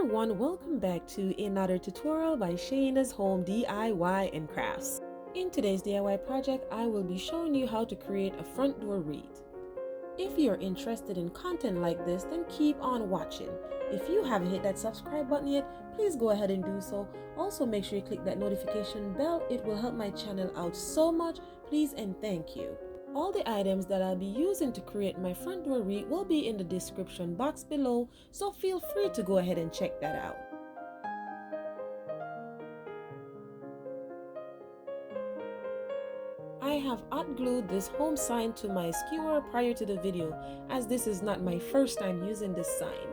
everyone, welcome back to another tutorial by Shayna's Home DIY and Crafts. In today's DIY project, I will be showing you how to create a front door wreath. If you're interested in content like this, then keep on watching. If you haven't hit that subscribe button yet, please go ahead and do so. Also make sure you click that notification bell. It will help my channel out so much. Please and thank you. All the items that I'll be using to create my front door wreath will be in the description box below, so feel free to go ahead and check that out. I have hot glued this home sign to my skewer prior to the video, as this is not my first time using this sign.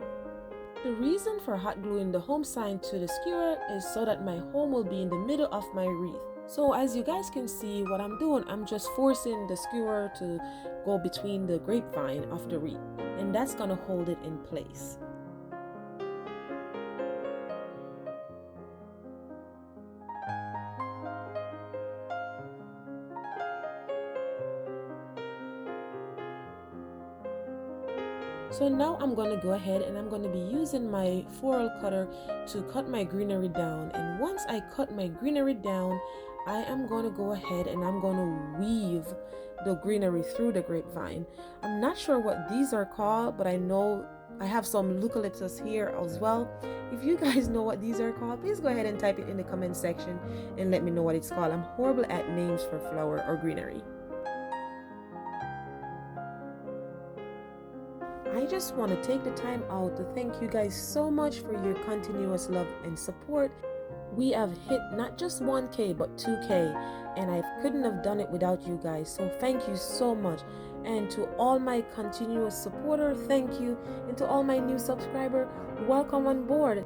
The reason for hot gluing the home sign to the skewer is so that my home will be in the middle of my wreath. So as you guys can see, what I'm doing, I'm just forcing the skewer to go between the grapevine of the wreath, and that's gonna hold it in place. So now I'm going to go ahead and I'm going to be using my floral cutter to cut my greenery down, and once I cut my greenery down, I am going to go ahead and I'm going to weave the greenery through the grapevine. I'm not sure what these are called, but I know I have some eucalyptus here as well. If you guys know what these are called, please go ahead and type it in the comment section and let me know what it's called. I'm horrible at names for flower or greenery. I just want to take the time out to thank you guys so much for your continuous love and support. We have hit not just 1K but 2K, and I couldn't have done it without you guys, so thank you so much. And to all my continuous supporters, thank you, and to all my new subscribers, welcome on board.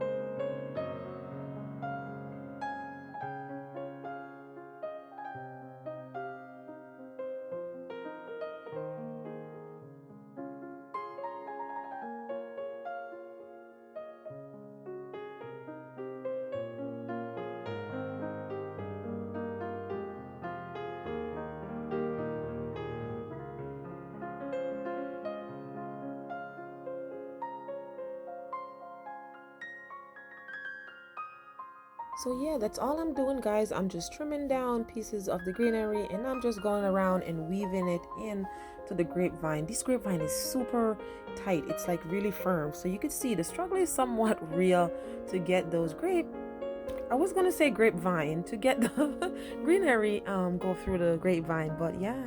So yeah, that's all I'm doing, guys. I'm just trimming down pieces of the greenery and I'm just going around and weaving it in to the grapevine. This grapevine is super tight. It's like really firm. So you can see the struggle is somewhat real to get those I was gonna say grapevine, to get the greenery go through the grapevine, but yeah.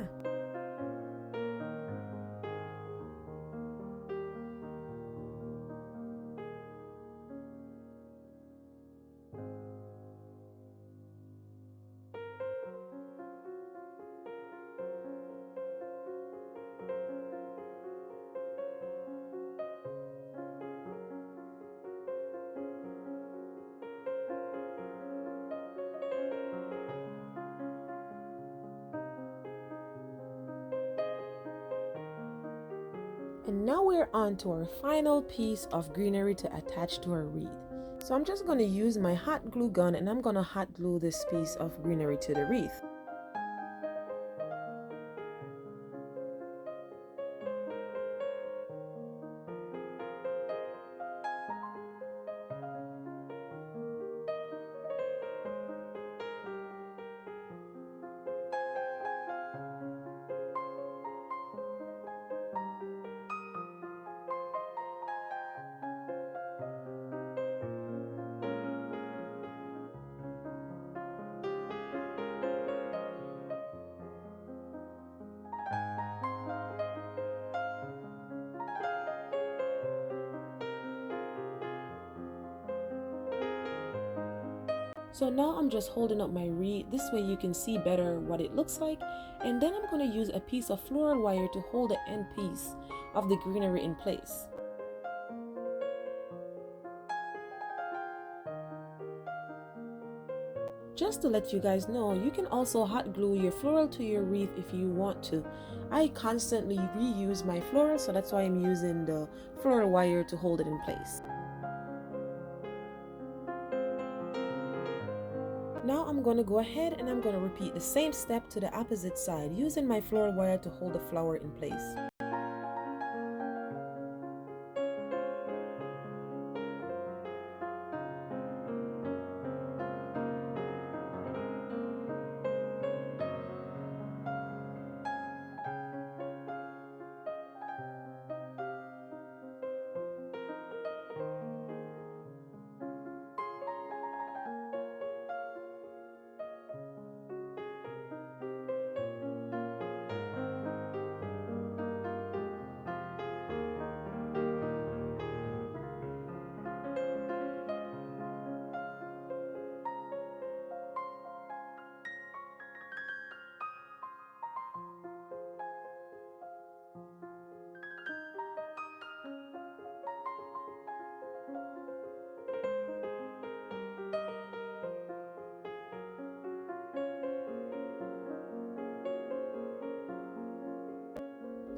And now we're on to our final piece of greenery to attach to our wreath. So I'm just going to use my hot glue gun and I'm going to hot glue this piece of greenery to the wreath. So now I'm just holding up my wreath. This way you can see better what it looks like. And then I'm going to use a piece of floral wire to hold the end piece of the greenery in place. Just to let you guys know, you can also hot glue your floral to your wreath if you want to. I constantly reuse my floral, so that's why I'm using the floral wire to hold it in place. Now I'm going to go ahead and I'm going to repeat the same step to the opposite side, using my floral wire to hold the flower in place.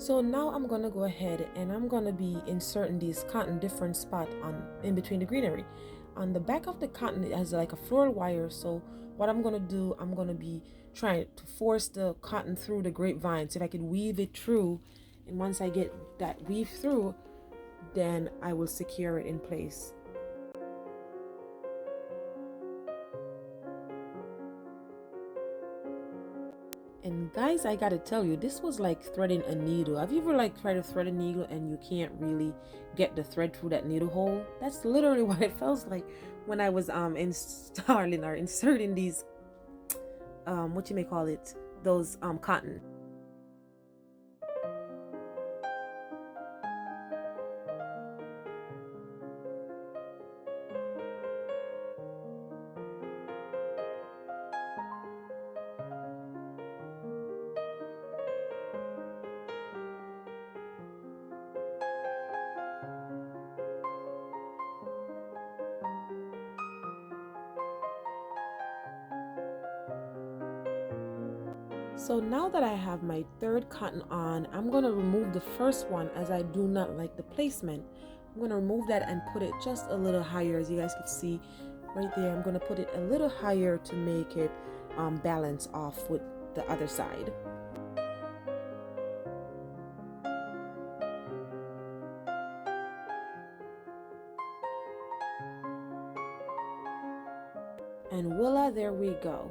So now I'm gonna go ahead and I'm gonna be inserting these cotton different spot on in between the greenery. On the back of the cotton, it has like a floral wire. So what I'm gonna do, I'm gonna be trying to force the cotton through the grapevine. So if I could weave it through, and once I get that weave through, then I will secure it in place. And guys, I gotta tell you, this was like threading a needle. Have you ever like tried to thread a needle and you can't really get the thread through that needle hole? That's literally what it felt like when I was installing or inserting these what you may call it, those cotton. So now that I have my third cotton on, I'm going to remove the first one as I do not like the placement. I'm going to remove that and put it just a little higher. As you guys can see right there, I'm going to put it a little higher to make it balance off with the other side. And voila, there we go.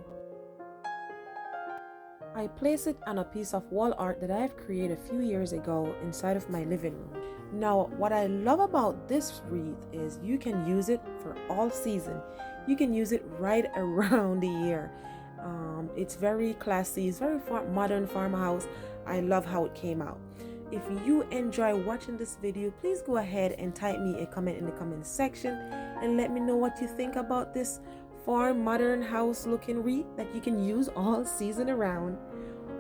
I place it on a piece of wall art that I've created a few years ago inside of my living room. Now, what I love about this wreath is you can use it for all season. You can use it right around the year. It's very classy, it's very modern farmhouse. I love how it came out. If you enjoy watching this video, please go ahead and type me a comment in the comment section and let me know what you think about this farm modern house looking wreath that you can use all season around.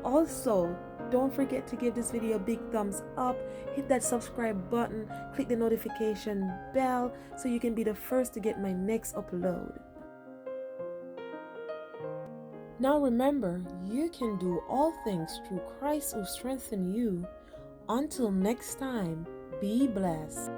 Also, don't forget to give this video a big thumbs up, hit that subscribe button, click the notification bell so you can be the first to get my next upload. Now remember, you can do all things through Christ who strengthens you. Until next time, be blessed.